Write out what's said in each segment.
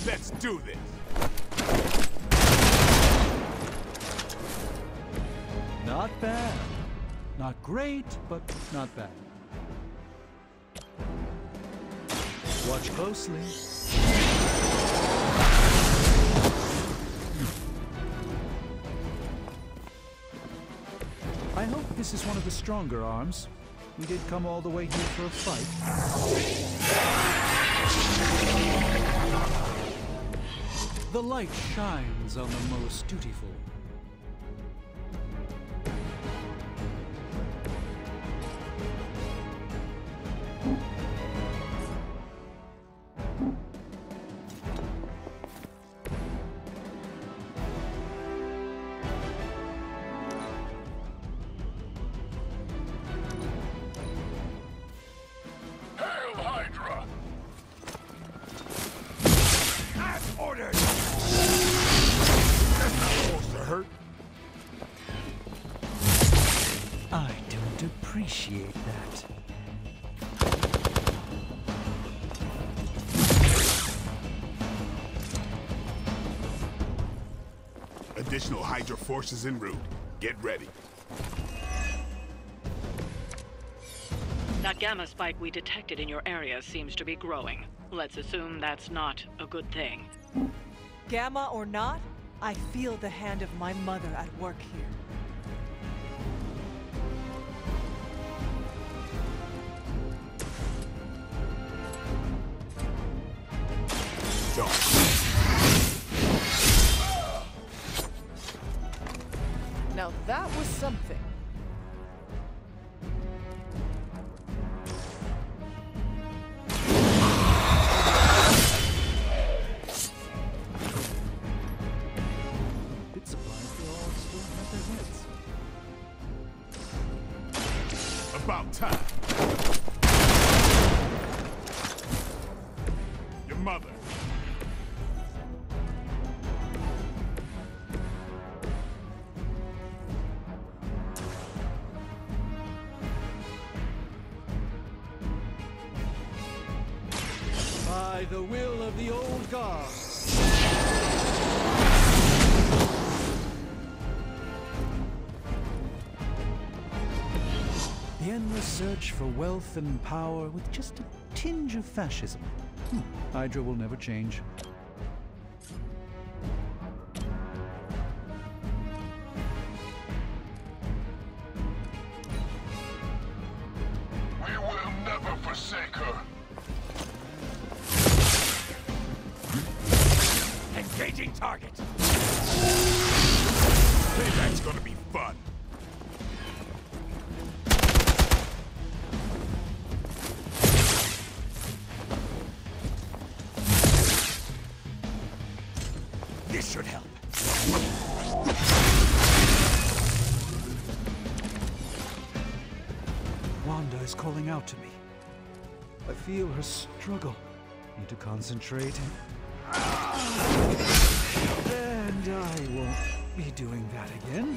Let's do this! Not bad. Not great, but not bad. Watch closely. I hope this is one of the stronger arms. We did come all the way here for a fight. The light shines on the most dutiful. I don't appreciate that. Additional Hydra forces en route. Get ready. That gamma spike we detected in your area seems to be growing. Let's assume that's not a good thing. Gamma or not, I feel the hand of my mother at work here. Now that was something. Bit surprised they all still have their heads. About time. Your mother. By the will of the old gods. The endless search for wealth and power with just a tinge of fascism. Hydra will never change. We will never forsake her. Engaging target. Payback's gonna be fun. This should help. Wanda is calling out to me. I feel her struggle. Need to concentrate. And I won't be doing that again.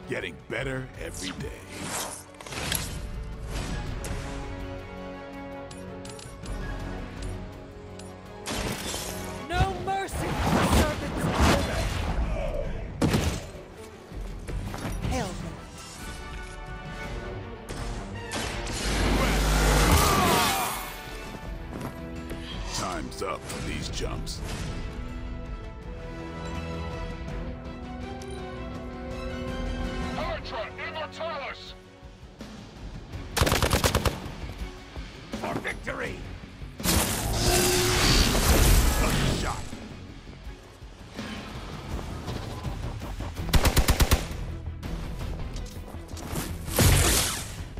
Getting better every day. No mercy, servants! Hail them. Time's up for these jumps. Hydra Immortalis! For victory! Shot.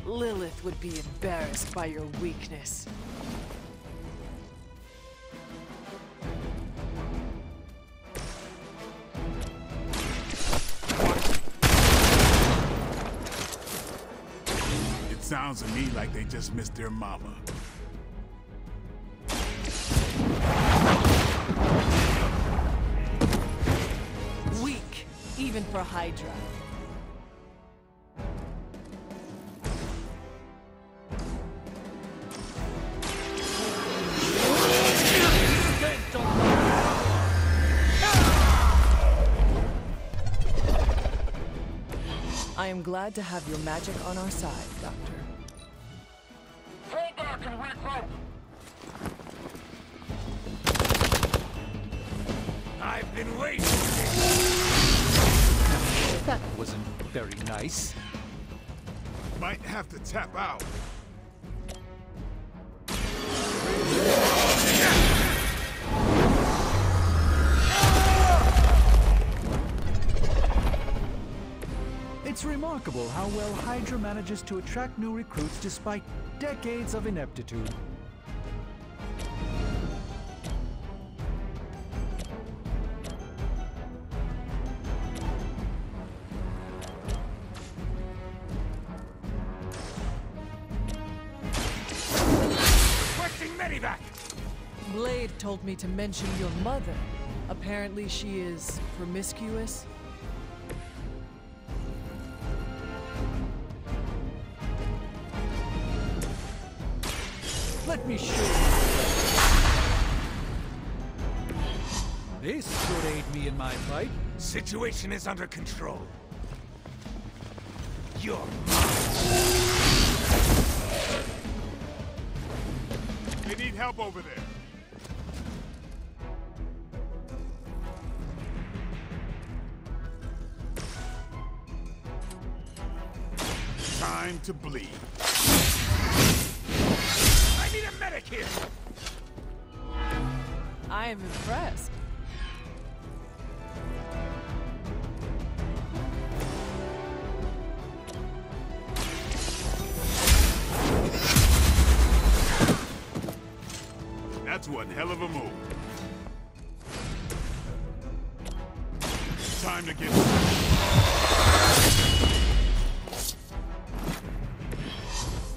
Lilith would be embarrassed by your weakness. Sounds to me like they just missed their mama. Weak, even for Hydra. I am glad to have your magic on our side, Doctor. Fall back and regroup! I've been waiting. That wasn't very nice. Might have to tap out. It's remarkable how well Hydra manages to attract new recruits despite decades of ineptitude. Requesting medevac. Blade told me to mention your mother. Apparently she is promiscuous. Let me show you. This should aid me in my fight. Situation is under control. You're They need help over there. Time to bleed. I need a medic here. I am impressed. That's one hell of a move. Time to get...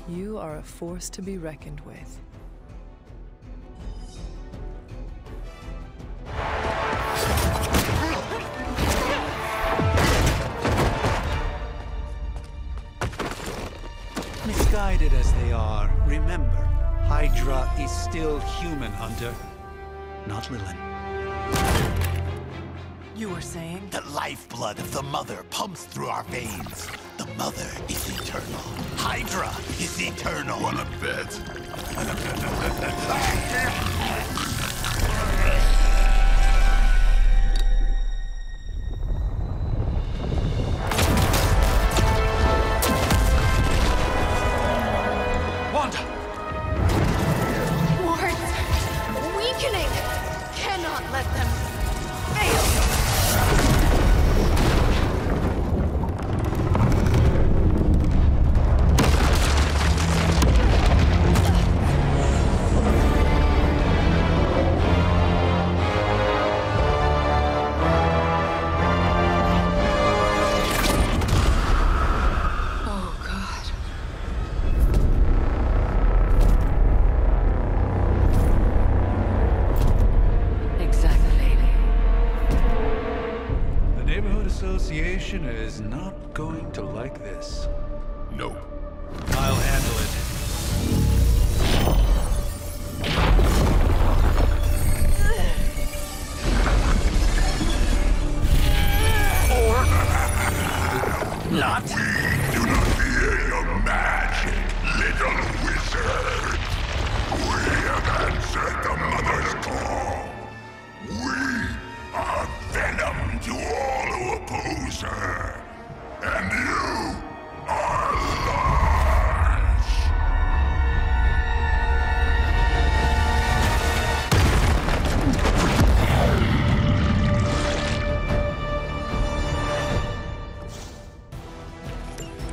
You are a force to be reckoned with. Misguided as they are, remember, Hydra is still human, Hunter. Not Lilin. You were saying? The lifeblood of the Mother pumps through our veins. The Mother is eternal. Hydra is eternal. Wanna bet? Wanda. Wards! Weakening! Cannot let them fail! Oh, God. Exactly. The Neighborhood Association is not going to like this. Nope. I'll handle it. Not. Do not fear your magic, little wizard. We have answered the Mother's call. We are venom to all who oppose her. And you are large.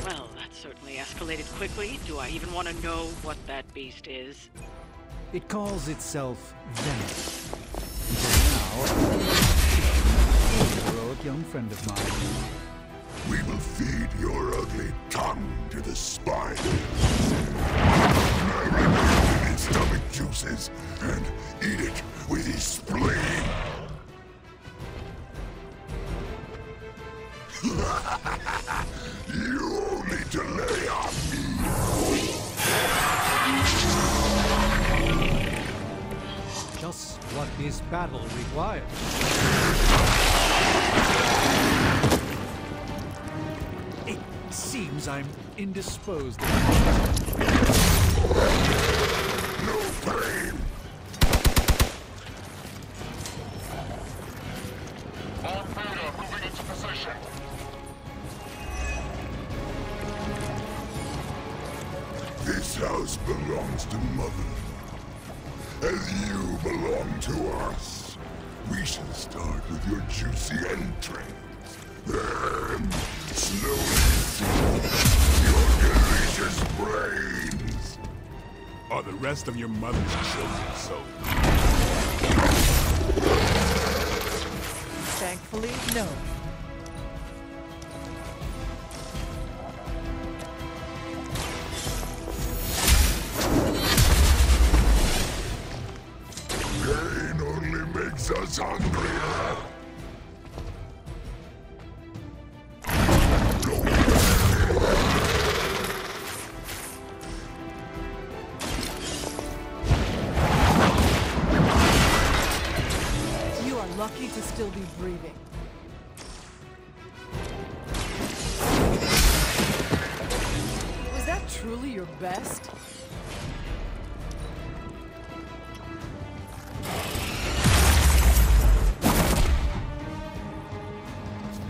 Well, that certainly escalated quickly. Do I even want to know what that beast is? It calls itself Venom. Until now, a heroic young friend of mine. We will feed your ugly tongue to the spiders. Marinate in its stomach juices and eat it with his spleen. You only delay on me. Just what this battle requires. It seems I'm indisposed. No pain. All Vader moving into position. This house belongs to Mother, as you belong to us. We shall start with your juicy entrails, then slowly feed your delicious brains. Are the rest of your mother's chosen soul? Thankfully, no. Pain only makes us hungrier. You are lucky to still be breathing. Was that truly your best?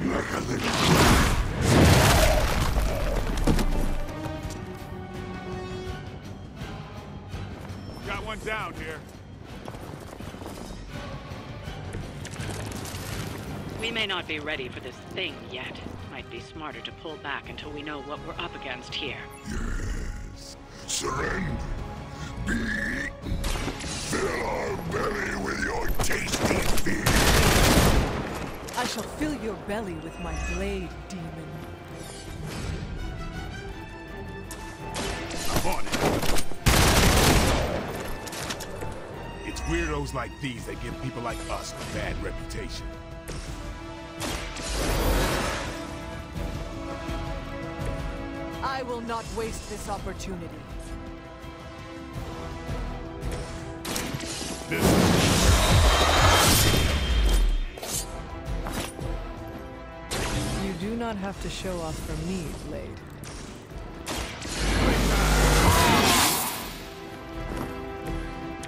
Like a little. Got one down here. We may not be ready for this thing yet. Might be smarter to pull back until we know what we're up against here. Yes. Surrender. Be eaten. Fill our belly with your tasty fear. I shall fill your belly with my blade, demon. I'm on it. It's weirdos like these that give people like us a bad reputation. I will not waste this opportunity. You do not have to show off for me, Blade.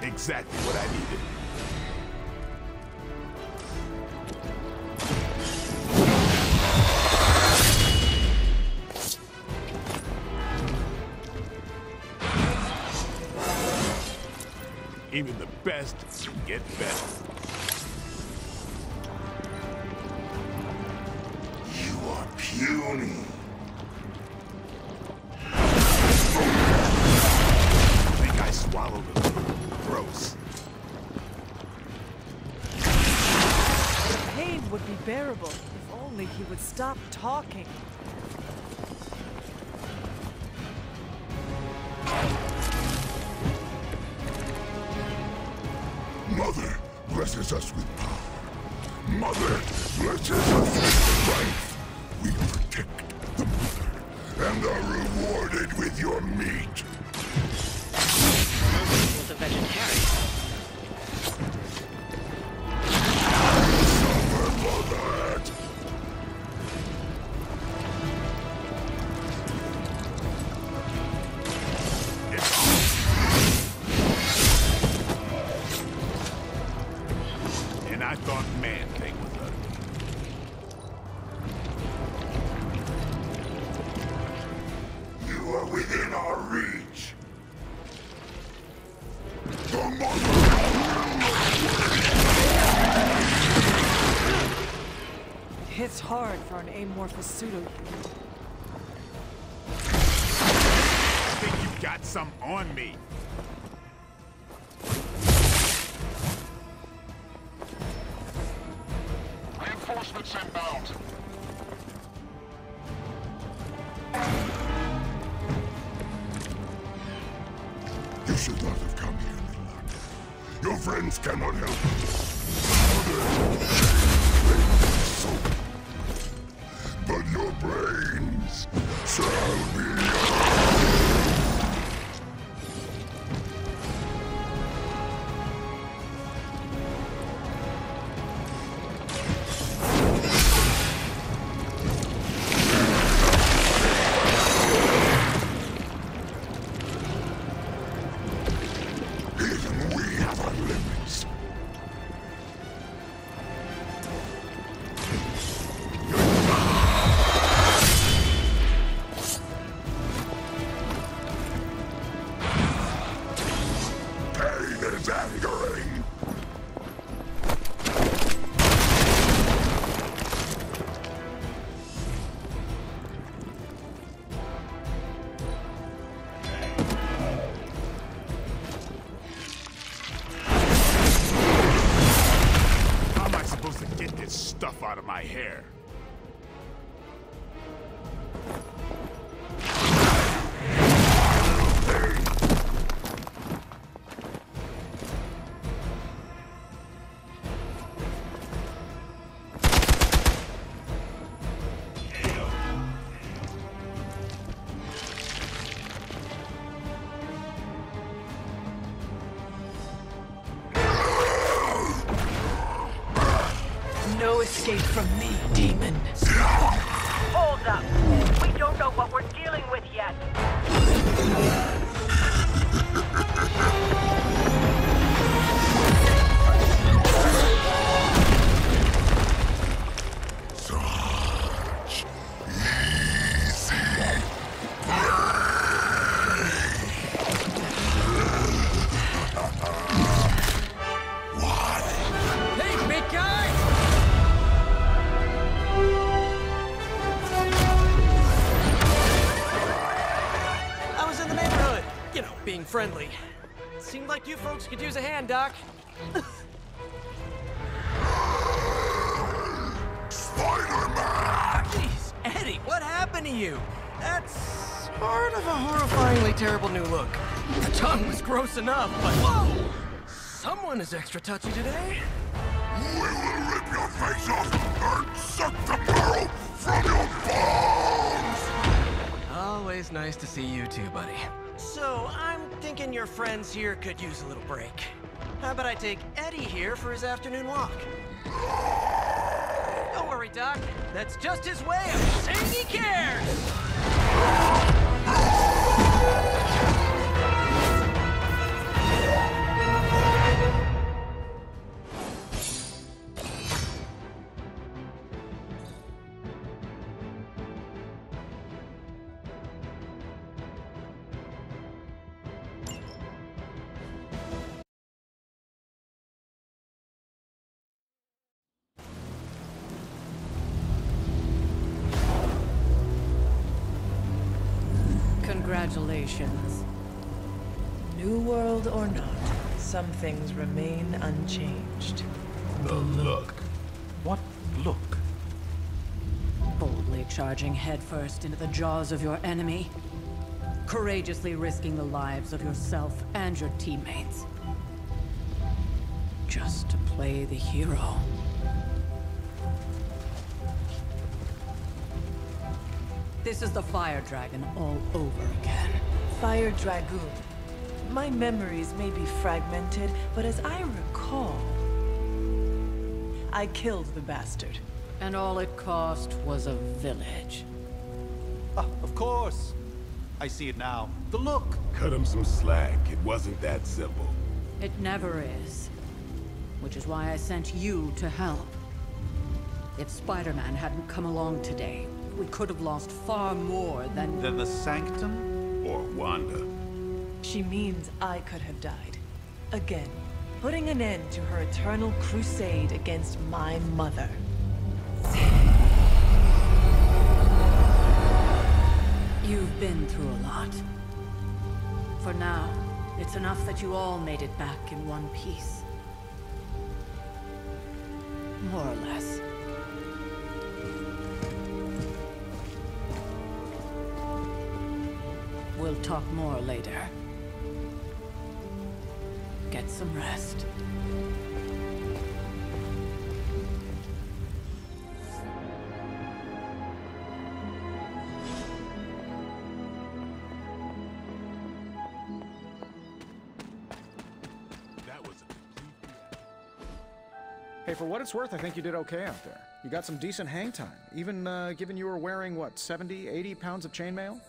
Exactly what I needed. Even the best get better. You are puny. I think I swallowed it. Gross. The pain would be bearable if only he would stop talking. Mother blesses us with power. Mother blesses us with strength. We protect the mother and are rewarded with your meat. Was a vegetarian. Suffer for that. And I thought Man-Thing was ugly. You are within our reach. The mother. It's hard for an amorphous pseudo-human. I think you've got some on me. Reinforcements inbound. should not have come here, Milano. Your friends cannot help you. But your brains shall be angering. How am I supposed to get this stuff out of my hair? No escape from me, demon. Hold up. We don't know what we're dealing with yet. Such easy Hey, big guy! I was in the neighborhood. You know, being friendly. Seemed like you folks could use a hand, Doc. Spider-Man! Jeez, Eddie, what happened to you? That's sort of a horrifyingly terrible new look. The tongue was gross enough, but whoa! Someone is extra touchy today. We will rip your face off and suck the marrow from your bones! Always nice to see you too, buddy. So, I'm thinking your friends here could use a little break. How about I take Eddie here for his afternoon walk? Don't worry, Doc. That's just his way of saying he cares! Congratulations. New world or not, some things remain unchanged. The look. What look? Boldly charging headfirst into the jaws of your enemy. Courageously risking the lives of yourself and your teammates. Just to play the hero. This is the Fire Dragon all over again. Fire Dragoon. My memories may be fragmented, but as I recall, I killed the bastard. And all it cost was a village. Ah, of course. I see it now. The look. Cut him some slack. It wasn't that simple. It never is. Which is why I sent you to help. If Spider-Man hadn't come along today, we could have lost far more than The Sanctum? Or Wanda. She means I could have died. Again, putting an end to her eternal crusade against my mother. You've been through a lot. For now, it's enough that you all made it back in one piece. More or less. We'll talk more later. get some rest. Hey, for what it's worth, I think you did okay out there. You got some decent hang time, even given you were wearing, what, 70, 80 pounds of chainmail?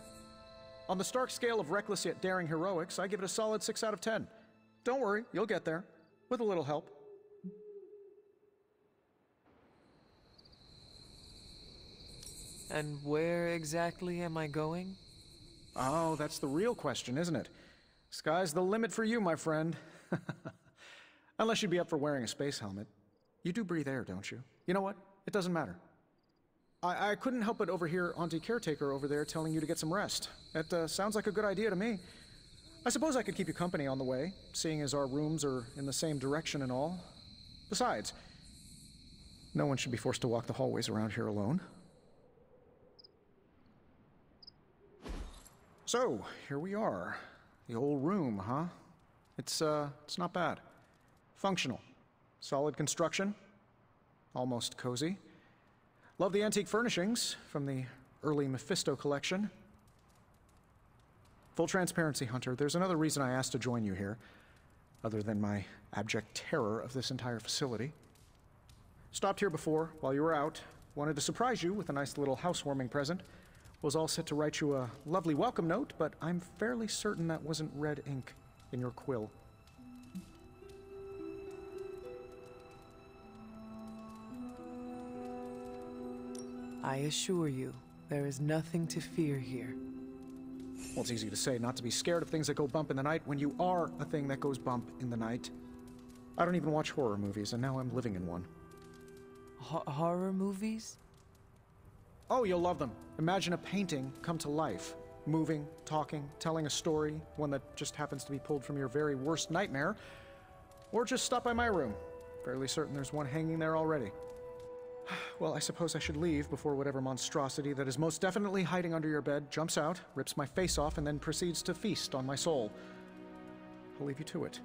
On the Stark scale of reckless yet daring heroics, I give it a solid 6 out of 10. Don't worry, you'll get there. With a little help. And where exactly am I going? Oh, that's the real question, isn't it? Sky's the limit for you, my friend. Unless you'd be up for wearing a space helmet. You do breathe air, don't you? You know what? It doesn't matter. I couldn't help but overhear Auntie Caretaker over there telling you to get some rest. That sounds like a good idea to me. I suppose I could keep you company on the way, seeing as our rooms are in the same direction and all. Besides, no one should be forced to walk the hallways around here alone. So, here we are. The old room, huh? It's not bad. Functional. Solid construction. Almost cozy. Love the antique furnishings from the early Mephisto collection. Full transparency, Hunter, there's another reason I asked to join you here, other than my abject terror of this entire facility. Stopped here before, while you were out. Wanted to surprise you with a nice little housewarming present. Was all set to write you a lovely welcome note, but I'm fairly certain that wasn't red ink in your quill. I assure you, there is nothing to fear here. Well, it's easy to say not to be scared of things that go bump in the night when you are a thing that goes bump in the night. I don't even watch horror movies, and now I'm living in one. Horror movies? Oh, you'll love them. Imagine a painting come to life. Moving, talking, telling a story, one that just happens to be pulled from your very worst nightmare. Or just stop by my room. Fairly certain there's one hanging there already. Well, I suppose I should leave before whatever monstrosity that is most definitely hiding under your bed jumps out, rips my face off, and then proceeds to feast on my soul. I'll leave you to it.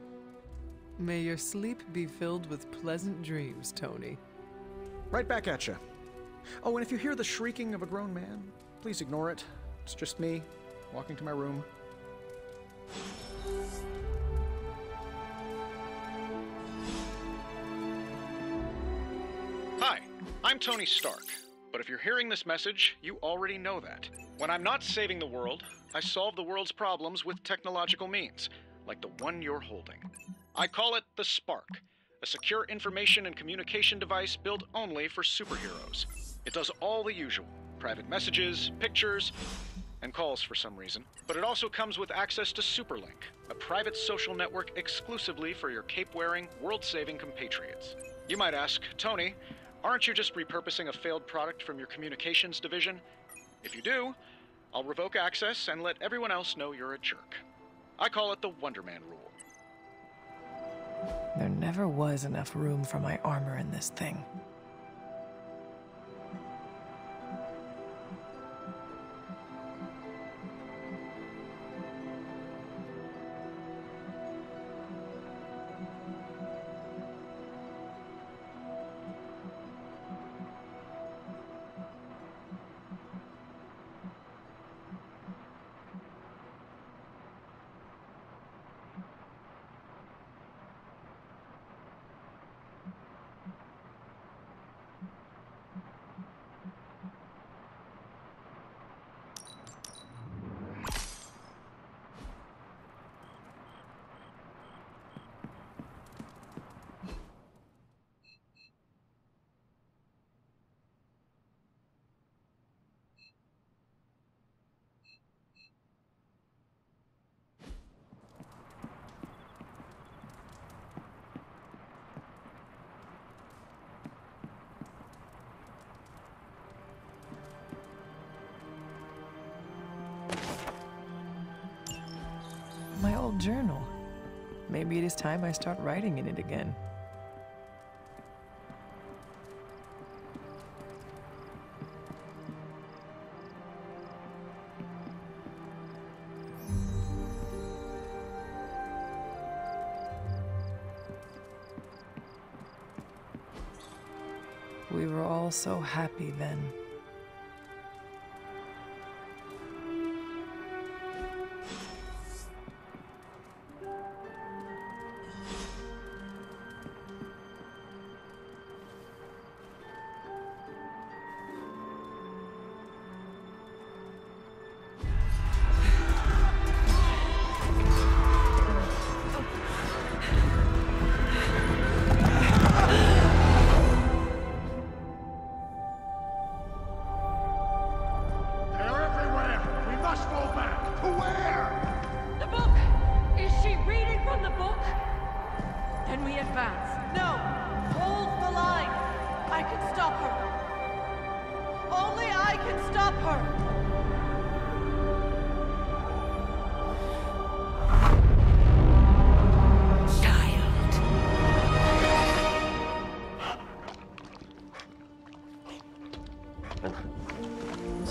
May your sleep be filled with pleasant dreams, Tony. Right back at you. Oh, and if you hear the shrieking of a grown man, please ignore it. It's just me, walking to my room. Hi, I'm Tony Stark. But if you're hearing this message, you already know that. When I'm not saving the world, I solve the world's problems with technological means, like the one you're holding. I call it the Spark, a secure information and communication device built only for superheroes. It does all the usual, private messages, pictures, and calls for some reason. But it also comes with access to Superlink, a private social network exclusively for your cape-wearing, world-saving compatriots. You might ask, Tony, aren't you just repurposing a failed product from your communications division? If you do, I'll revoke access and let everyone else know you're a jerk. I call it the Wonder Man rule. There never was enough room for my armor in this thing. My old journal. Maybe it is time I start writing in it again. We were all so happy then.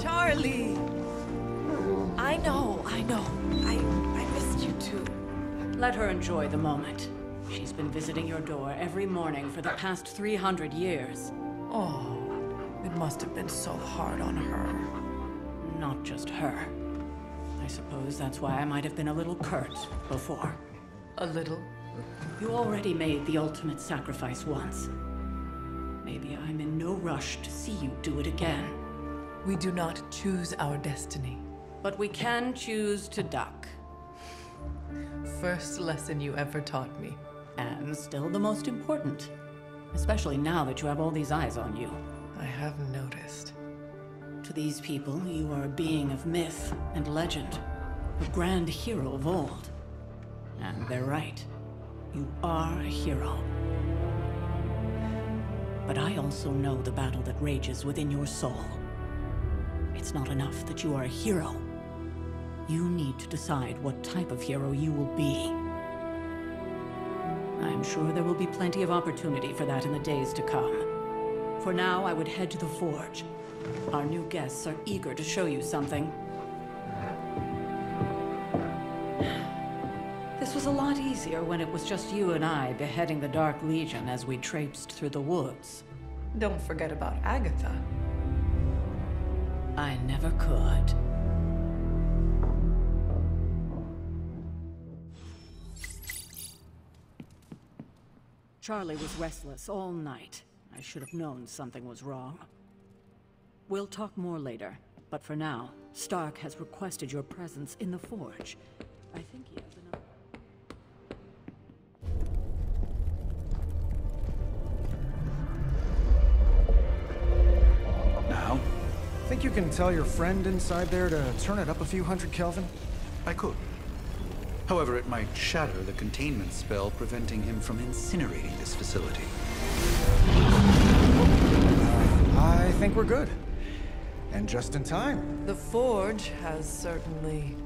Charlie! I know. I missed you too. Let her enjoy the moment. She's been visiting your door every morning for the past 300 years. Oh, it must have been so hard on her. Not just her. I suppose that's why I might have been a little curt before. A little? You already made the ultimate sacrifice once. Maybe I'm in no rush to see you do it again. We do not choose our destiny. But we can choose to duck. First lesson you ever taught me. And still the most important. Especially now that you have all these eyes on you. I have noticed. To these people, you are a being of myth and legend. A grand hero of old. And they're right. You are a hero. But I also know the battle that rages within your soul. It's not enough that you are a hero. You need to decide what type of hero you will be. I'm sure there will be plenty of opportunity for that in the days to come. For now, I would head to the Forge. Our new guests are eager to show you something. This was a lot easier when it was just you and I beheading the Dark Legion as we traipsed through the woods. Don't forget about Agatha. I never could. Charlie was restless all night. I should have known something was wrong. We'll talk more later, but for now, Stark has requested your presence in the Forge. I think he has enough. Now? Think you can tell your friend inside there to turn it up a few hundred Kelvin? I could. However, it might shatter the containment spell preventing him from incinerating this facility. I think we're good. And just in time. The Forge has certainly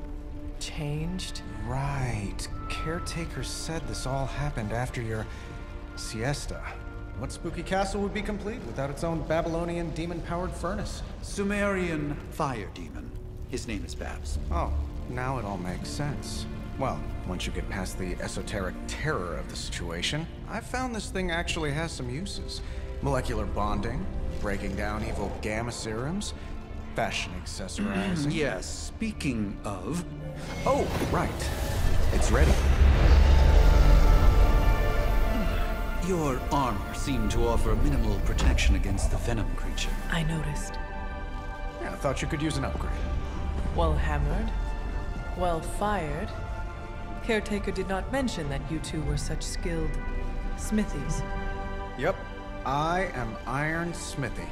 changed. Right. Caretaker said this all happened after your siesta. What spooky castle would be complete without its own Babylonian demon-powered furnace? Sumerian fire demon. His name is Babs. Oh, now it all makes sense. Well, once you get past the esoteric terror of the situation, I've found this thing actually has some uses. Molecular bonding, breaking down evil gamma serums, fashion accessorizing. Yes, speaking of... Oh, right. It's ready. Your armor seemed to offer minimal protection against the venom creature. I noticed. Yeah, I thought you could use an upgrade. Well hammered. Well fired. Caretaker did not mention that you two were such skilled smithies. Yep. I am Iron Smithy.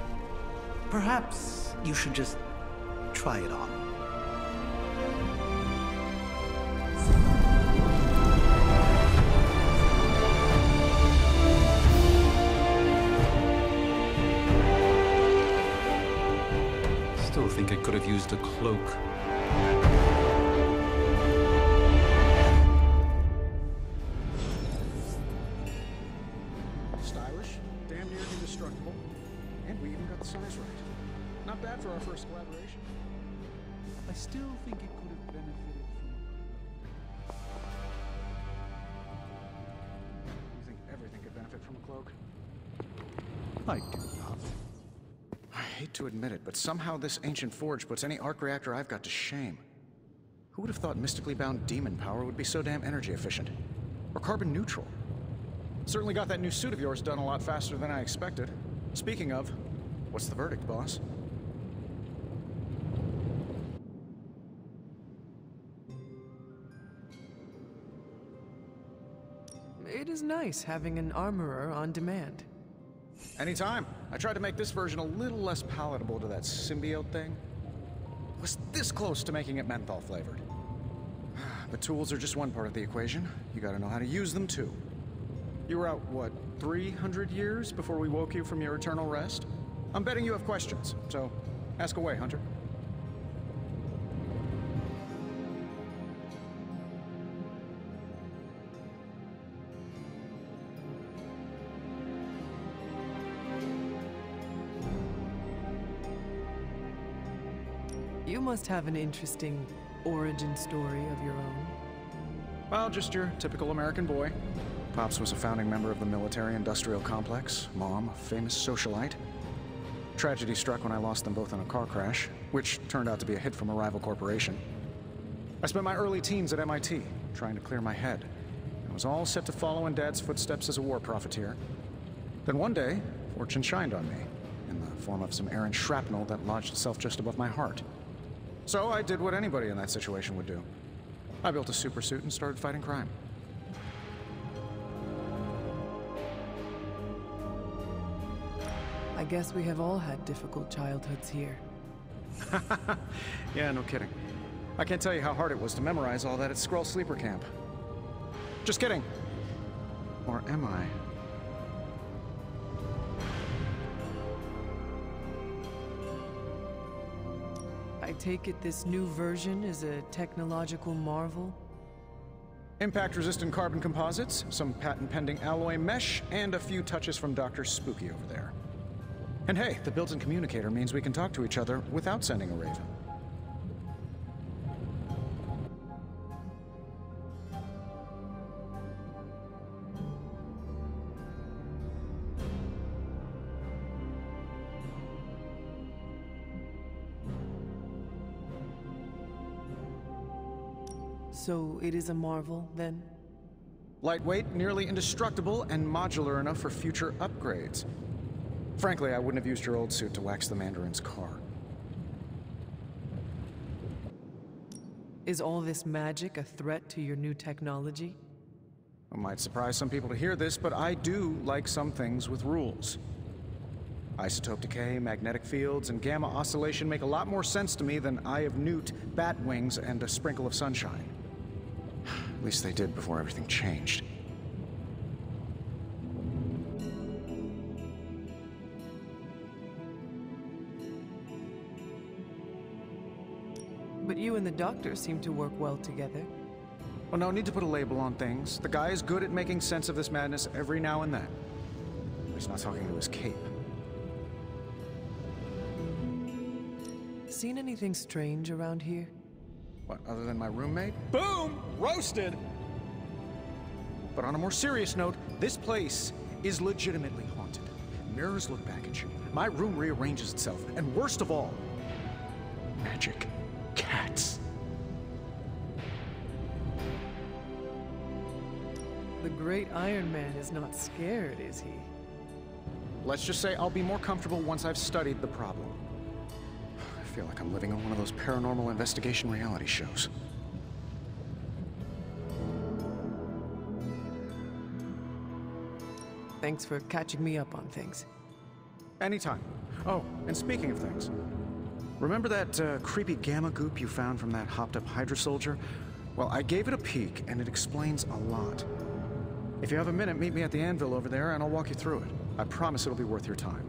Perhaps you should just try it on. Still think it could have used a cloak. Stylish, damn near indestructible, and we even got the size right. Not bad for our first collaboration. I still think it could have benefited from... You think everything could benefit from a cloak? I do not. hate to admit it, but somehow this ancient forge puts any arc reactor I've got to shame. Who would have thought mystically bound demon power would be so damn energy efficient? Or carbon neutral? Certainly got that new suit of yours done a lot faster than I expected. Speaking of, what's the verdict, boss? It is nice having an armorer on demand. Anytime. I tried to make this version a little less palatable to that symbiote thing. Was this close to making it menthol flavored. But tools are just one part of the equation. You gotta know how to use them too. You were out, what, 300 years before we woke you from your eternal rest? I'm betting you have questions, so ask away, Hunter. You must have an interesting origin story of your own. Well, just your typical American boy. Pops was a founding member of the military-industrial complex. Mom, a famous socialite. Tragedy struck when I lost them both in a car crash, which turned out to be a hit from a rival corporation. I spent my early teens at MIT, trying to clear my head. I was all set to follow in Dad's footsteps as a war profiteer. Then one day, fortune shined on me, in the form of some errant shrapnel that lodged itself just above my heart. So I did what anybody in that situation would do. I built a supersuit and started fighting crime. I guess we have all had difficult childhoods here. Yeah, no kidding. I can't tell you how hard it was to memorize all that at Skrull Sleeper Camp. Just kidding. Or am I? I take it this new version is a technological marvel? Impact-resistant carbon composites, some patent-pending alloy mesh, and a few touches from Dr. Spooky over there. And hey, the built-in communicator means we can talk to each other without sending a raven. So it is a marvel, then? Lightweight, nearly indestructible, and modular enough for future upgrades. Frankly, I wouldn't have used your old suit to wax the Mandarin's car. Is all this magic a threat to your new technology? It might surprise some people to hear this, but I do like some things with rules. Isotope decay, magnetic fields, and gamma oscillation make a lot more sense to me than Eye of Newt, bat wings, and a sprinkle of sunshine. At least they did before everything changed. But you and the doctor seem to work well together. Well, no need to put a label on things. The guy is good at making sense of this madness every now and then. But he's not talking to his cape. Seen anything strange around here? What, other than my roommate? Boom! Roasted! But on a more serious note, this place is legitimately haunted. Mirrors look back at you. My room rearranges itself. And worst of all, magic cats. The great Iron Man is not scared, is he? Let's just say I'll be more comfortable once I've studied the problem. I feel like I'm living on one of those paranormal investigation reality shows. Thanks for catching me up on things. Anytime. Oh, and speaking of things, remember that creepy gamma goop you found from that hopped-up Hydra soldier? Well, I gave it a peek, and it explains a lot. If you have a minute, meet me at the anvil over there, and I'll walk you through it. I promise it'll be worth your time.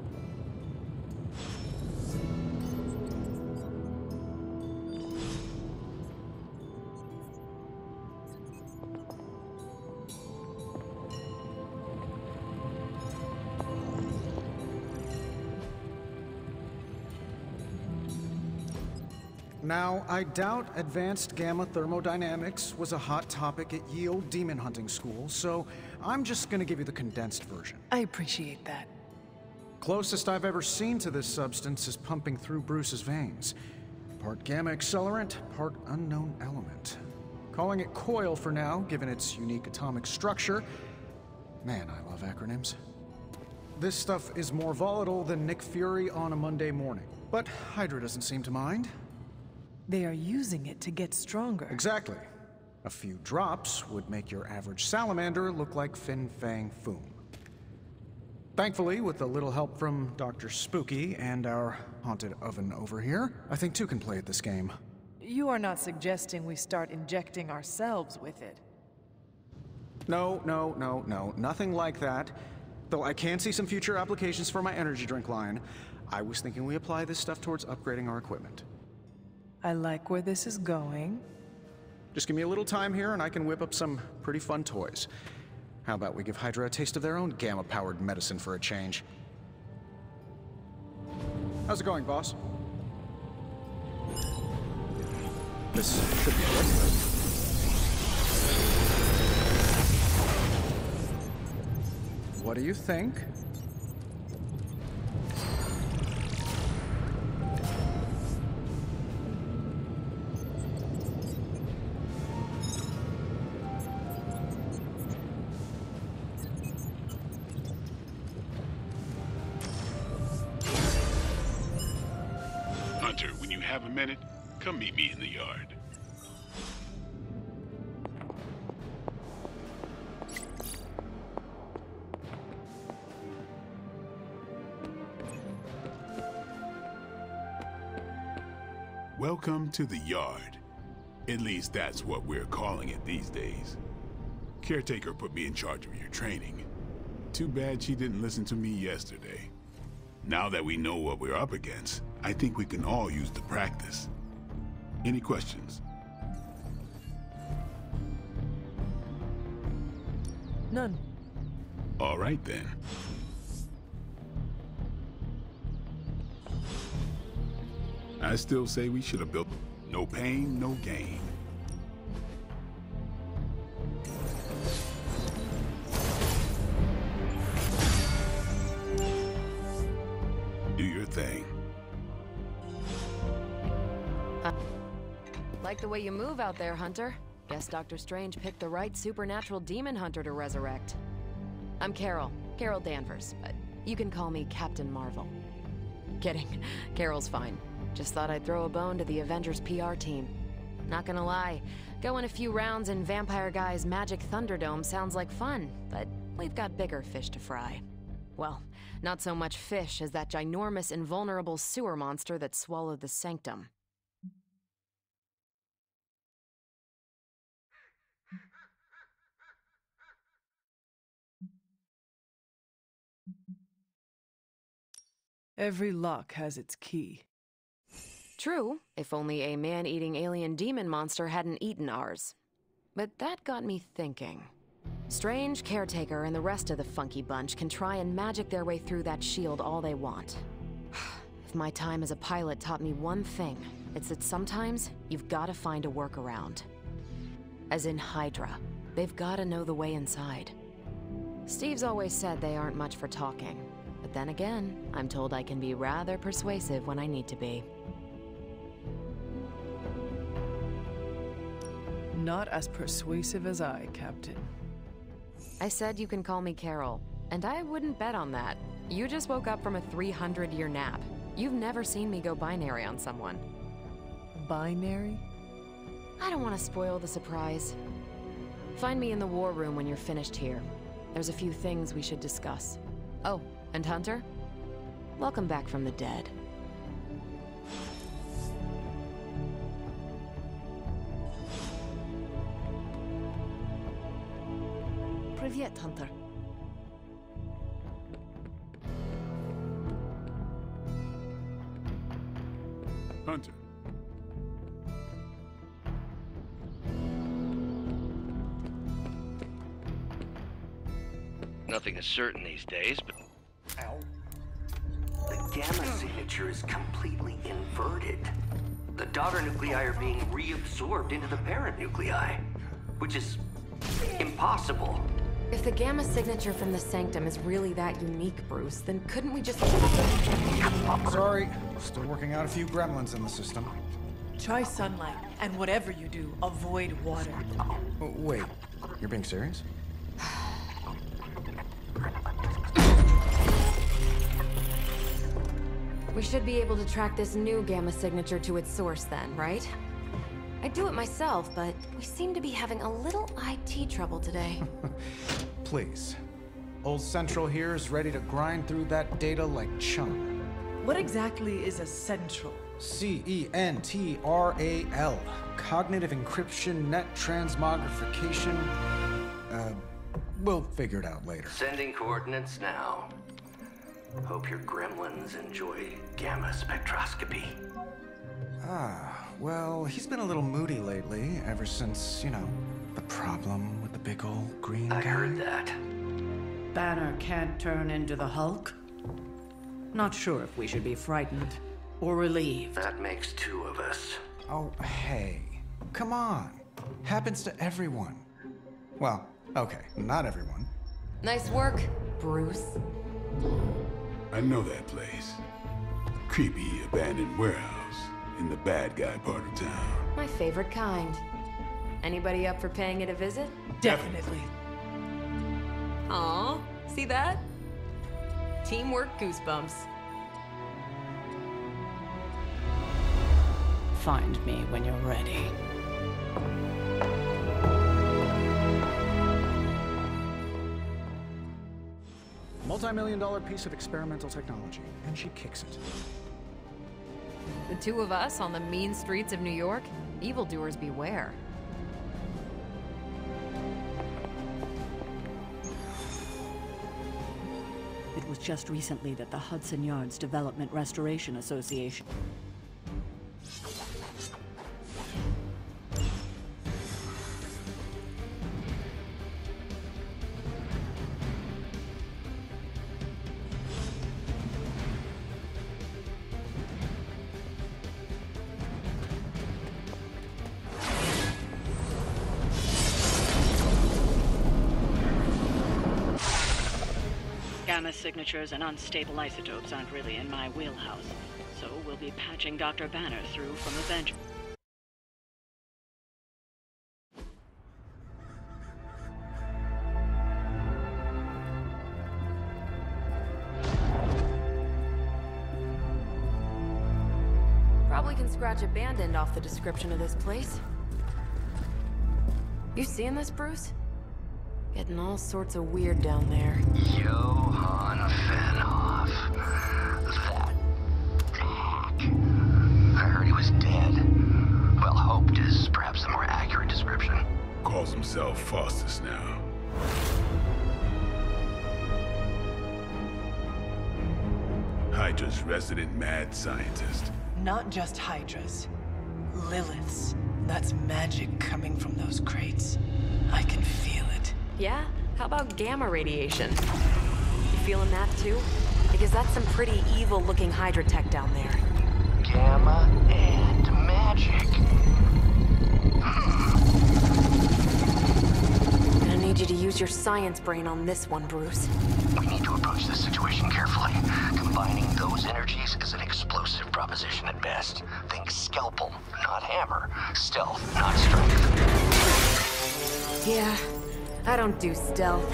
Now, I doubt advanced gamma thermodynamics was a hot topic at ye old demon hunting school, so I'm just gonna give you the condensed version. I appreciate that. closest I've ever seen to this substance is pumping through Bruce's veins. Part gamma accelerant, part unknown element. Calling it Coil for now, given its unique atomic structure. Man, I love acronyms. This stuff is more volatile than Nick Fury on a Monday morning. But Hydra doesn't seem to mind. They are using it to get stronger. Exactly. A few drops would make your average salamander look like Fin Fang Foom. Thankfully, with a little help from Dr. Spooky and our haunted oven over here, I think two can play at this game. You are not suggesting we start injecting ourselves with it. No, nothing like that. Though I can see some future applications for my energy drink line. I was thinking we apply this stuff towards upgrading our equipment. I like where this is going. Just give me a little time here and I can whip up some pretty fun toys. How about we give Hydra a taste of their own gamma-powered medicine for a change? How's it going, boss? This should be good. What do you think? Hunter, when you have a minute, come meet me in the yard. Welcome to the yard. At least that's what we're calling it these days. Caretaker put me in charge of your training. Too bad she didn't listen to me yesterday. Now that we know what we're up against, I think we can all use the practice. Any questions? None. All right then. I still say we should have built no pain, no gain. Do your thing. Like the way you move out there, Hunter. Guess Dr. Strange picked the right supernatural demon hunter to resurrect. I'm Carol Danvers, but you can call me Captain Marvel. Kidding, Carol's fine. Just thought I'd throw a bone to the Avengers PR team. Not gonna lie, going a few rounds in Vampire Guy's Magic Thunderdome sounds like fun, but we've got bigger fish to fry. Well, not so much fish as that ginormous invulnerable sewer monster that swallowed the Sanctum. Every lock has its key. True, if only a man-eating alien demon monster hadn't eaten ours. But that got me thinking. Strange, Caretaker, and the rest of the funky bunch can try and magic their way through that shield all they want. If my time as a pilot taught me one thing, it's that sometimes you've got to find a workaround. As in Hydra, they've got to know the way inside. Steve's always said they aren't much for talking. But then again, I'm told I can be rather persuasive when I need to be. Not as persuasive as I, Captain. I said you can call me Carol, and I wouldn't bet on that. You just woke up from a 300-year nap. You've never seen me go binary on someone. Binary? I don't want to spoil the surprise. Find me in the war room when you're finished here. There's a few things we should discuss. Oh, and Hunter? Welcome back from the dead. Привет, Hunter. Hunter. Nothing is certain these days, but... Ow. The gamma signature is completely inverted. The daughter nuclei are being reabsorbed into the parent nuclei, which is impossible. If the gamma signature from the Sanctum is really that unique, Bruce, then couldn't we just... Sorry, still working out a few gremlins in the system. Try sunlight, and whatever you do, avoid water. Oh, wait, you're being serious? We should be able to track this new gamma signature to its source then, right? I'd do it myself, but we seem to be having a little IT trouble today. Please. Old Central here is ready to grind through that data like chum. What exactly is a central? CENTRAL. Cognitive encryption, net transmogrification. We'll figure it out later. Sending coordinates now. Hope your gremlins enjoy gamma spectroscopy. Well, he's been a little moody lately, ever since, you know, the problem with the big old green guy. I heard that. Banner can't turn into the Hulk? Not sure if we should be frightened or relieved. That makes two of us. Oh, hey. Come on. Happens to everyone. Well, okay, not everyone. Nice work, Bruce. I know that place. Creepy abandoned warehouse in the bad guy part of town. My favorite kind. Anybody up for paying it a visit? Definitely. Aw, see that? Teamwork goosebumps. Find me when you're ready. Multi-million-dollar piece of experimental technology, and she kicks it. The two of us on the mean streets of New York? Evildoers beware. It was just recently that the Hudson Yards Development Restoration Association Gamma signatures and unstable isotopes aren't really in my wheelhouse, so we'll be patching Dr. Banner through from the bench. Probably can scratch abandoned off the description of this place. You seeing this, Bruce? Getting all sorts of weird down there. Johann Fenhoff. That hack. I heard he was dead. Well, hoped is perhaps the more accurate description. Calls himself Faustus now. Hydra's resident mad scientist. Not just Hydra's. Lilith's. That's magic coming from those crates. I can feel it. Yeah? How about gamma radiation? You feeling that too? Because that's some pretty evil-looking Hydra tech down there. Gamma and magic. I need you to use your science brain on this one, Bruce. We need to approach this situation carefully. Combining those energies is an explosive proposition at best. Think scalpel, not hammer. Stealth, not strength. Yeah, I don't do stealth.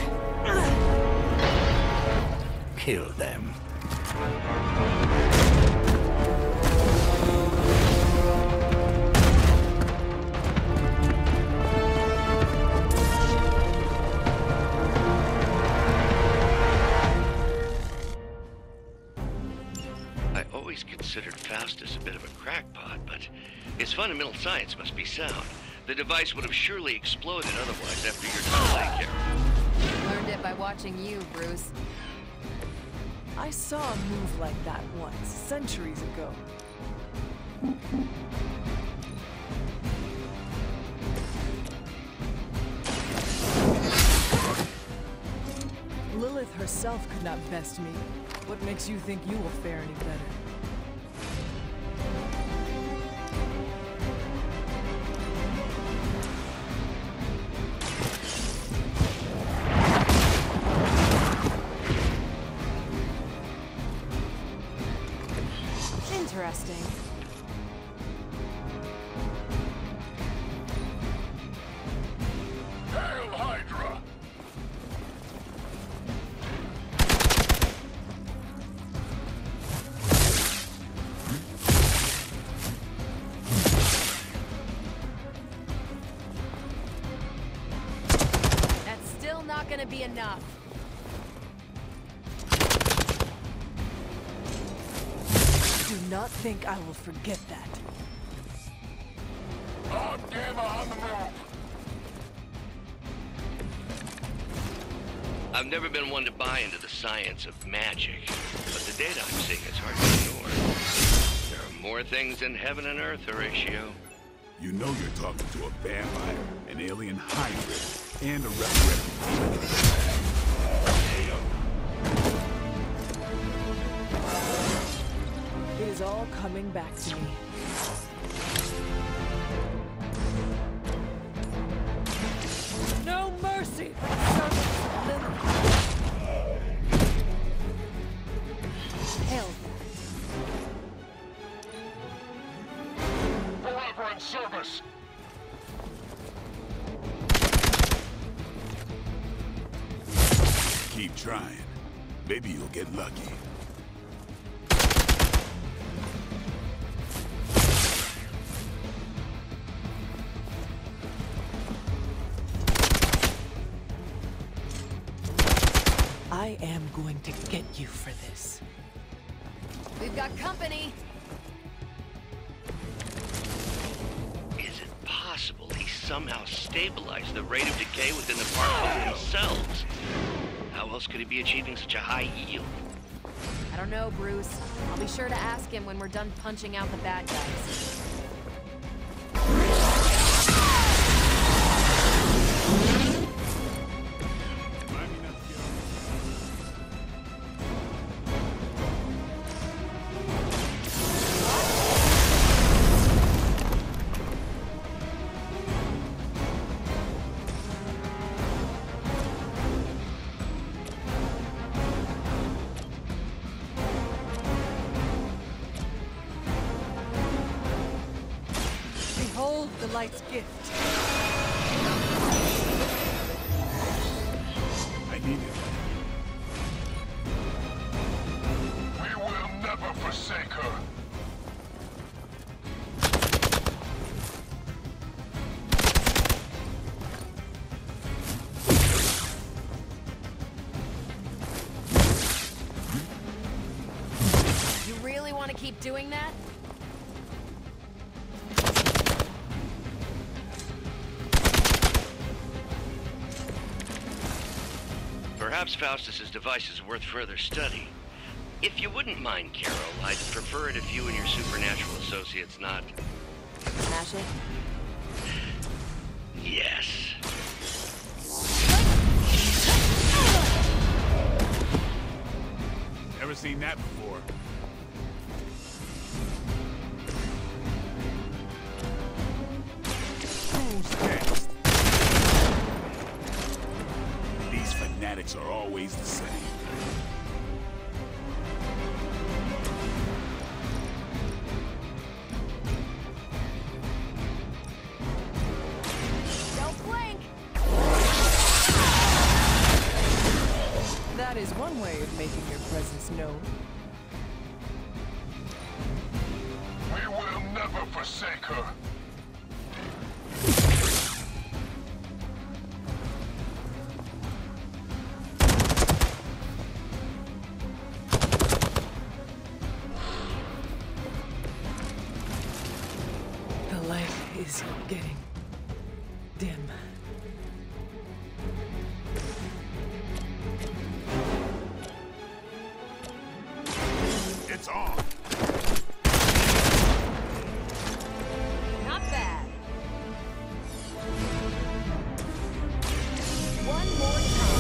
Kill them. I always considered Faustus a bit of a crackpot, but his fundamental science must be sound. The device would have surely exploded otherwise after your time there. Learned it by watching you, Bruce. I saw a move like that once, centuries ago. Lilith herself could not best me. What makes you think you will fare any better? gonna be enough. Do not think I will forget that. Gamma on the move. I've never been one to buy into the science of magic, but the data I'm seeing is hard to ignore. There are more things in heaven and earth, Horatio. You know you're talking to a vampire, an alien hybrid, and a resurrected. It is all coming back to me. No mercy for the servants of Lilith. Hell. Forever in service. Keep trying. Maybe you'll get lucky. I am going to get you for this. We've got company. Is it possible he somehow stabilized the rate of decay within the particles themselves? How else could he be achieving such a high yield? I don't know, Bruce. I'll be sure to ask him when we're done punching out the bad guys. Behold the light's gift. I need it. We will never forsake her. You really want to keep doing that? Perhaps Faustus's device is worth further study. If you wouldn't mind, Carol, I'd prefer it if you and your supernatural associates not... Smash it? Yes. Never seen that before. Who's next? These fanatics are always the same. Don't blink! That is one way of making your presence known. We will never forsake her. The light is getting dim. It's on. Not bad. One more time.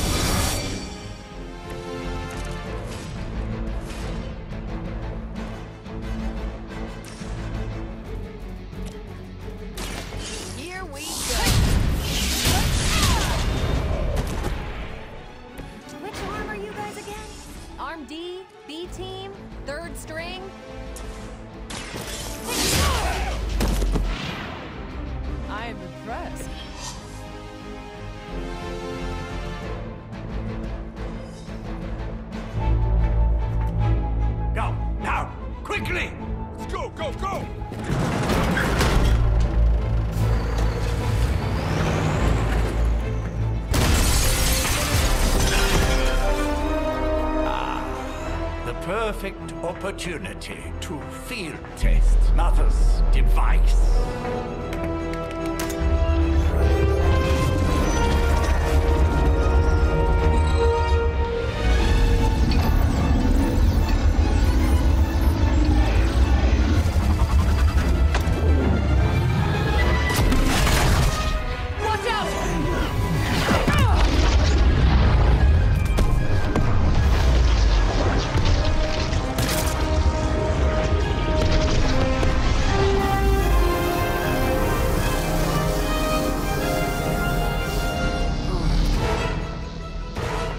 Here we go. Which arm are you guys again? Arm D, B team, third string? opportunity to field test Mother's device.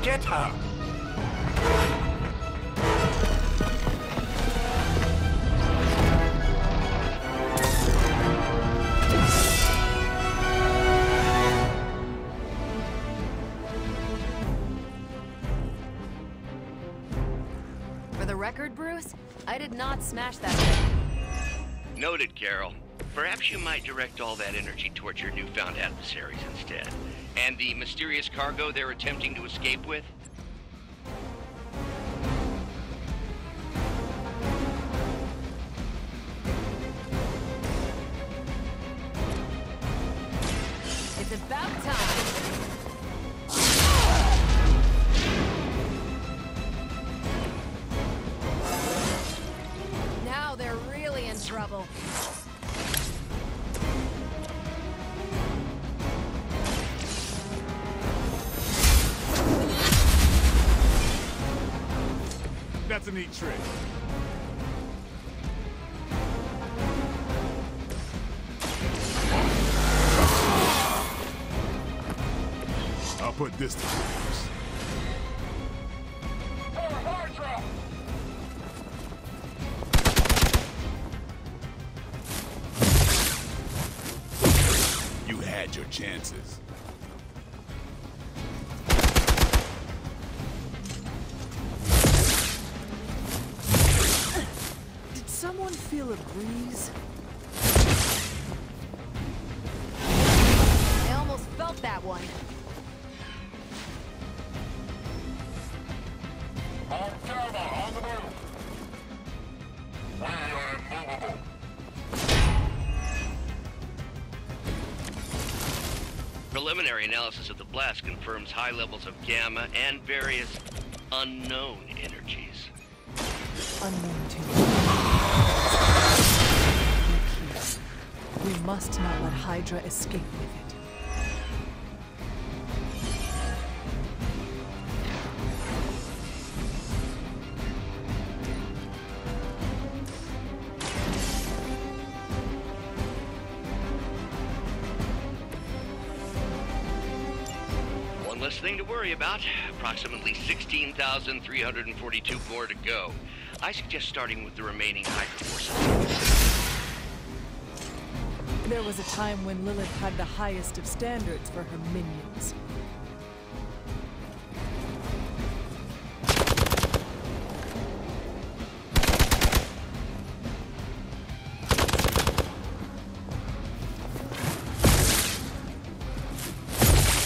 Get her! For the record, Bruce, I did not smash that thing. Noted, Carol. Perhaps you might direct all that energy towards your newfound adversaries instead. And the mysterious cargo they're attempting to escape with? It's about time. Now they're really in trouble. That's a neat trick. I'll put this to use. You had your chances. Someone feel a breeze? I almost felt that one. On the move. We are immovable. Preliminary analysis of the blast confirms high levels of gamma and various unknown energies. Unknown to you. We must not let Hydra escape with it. One less thing to worry about. Approximately 16,342 more to go. I suggest starting with the remaining Hydra forces. There was a time when Lilith had the highest of standards for her minions.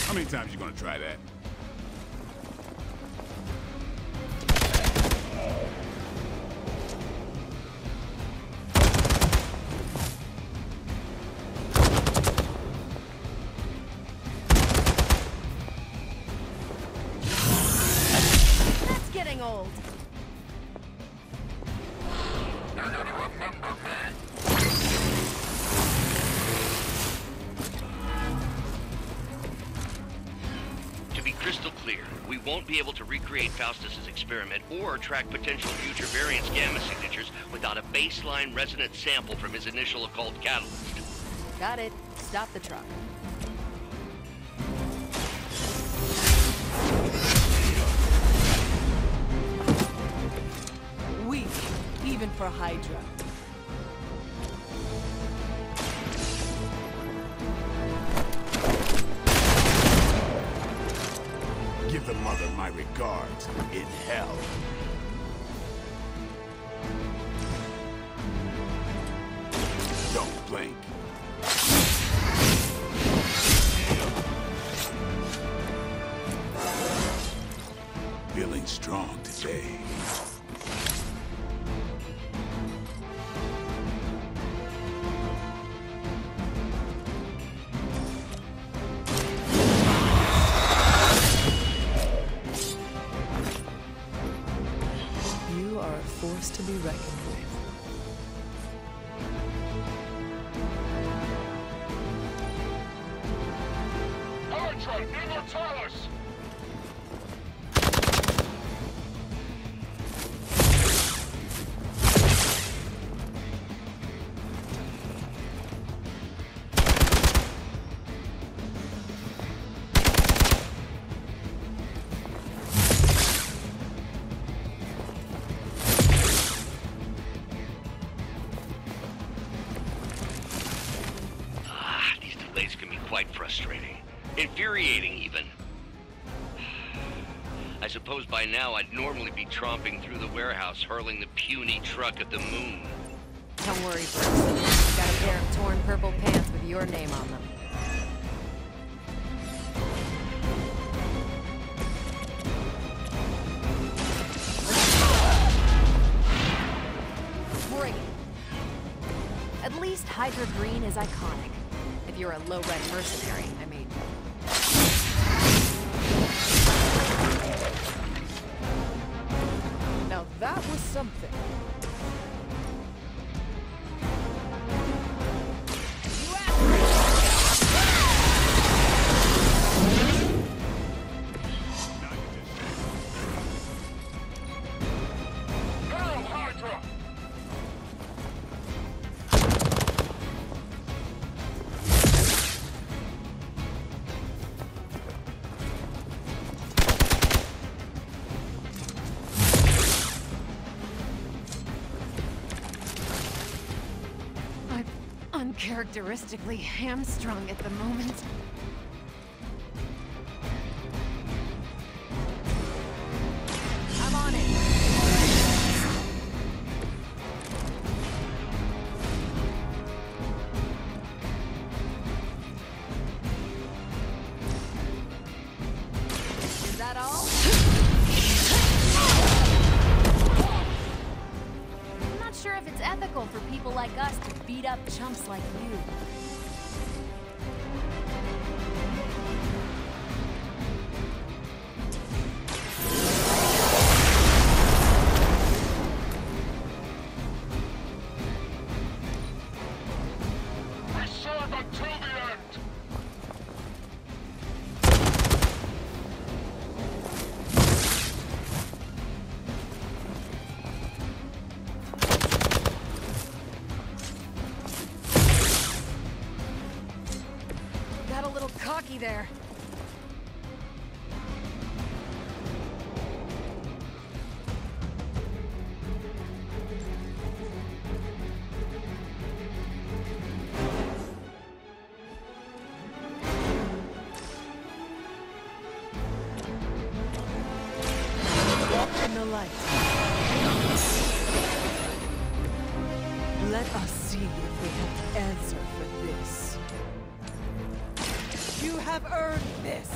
How many times you gonna try that? Old. To be crystal clear, we won't be able to recreate Faustus's experiment or track potential future variance gamma signatures without a baseline resonance sample from his initial occult catalyst. Got it. Stop the truck. Weak, even for Hydra. Give the mother my regards in hell. Don't blink. Feeling strong today. to be reckoned with. Hydra, Immortalis! These delays can be quite frustrating. Infuriating, even. I suppose by now I'd normally be tromping through the warehouse, hurling the puny truck at the moon. Don't worry, Bruce. Got a pair of torn purple pants with your name on them. Great. At least Hydra Green is iconic. If you're a low-rent mercenary, I mean. Now that was something. Hail Hydra! I'm uncharacteristically hamstrung at the moment. I'm on it. Is that all? I'm not sure if it's ethical for people like us to beat up chumps like you. We serve until the end! Got a little cocky there. Walk in the light. Let us see if we have an answer for this. You have earned this.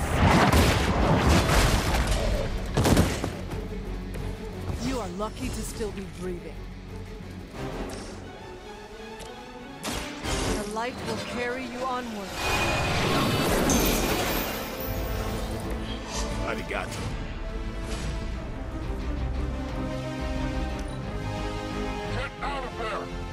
You are lucky to still be breathing. The light will carry you onward. Arigato. Get out of there!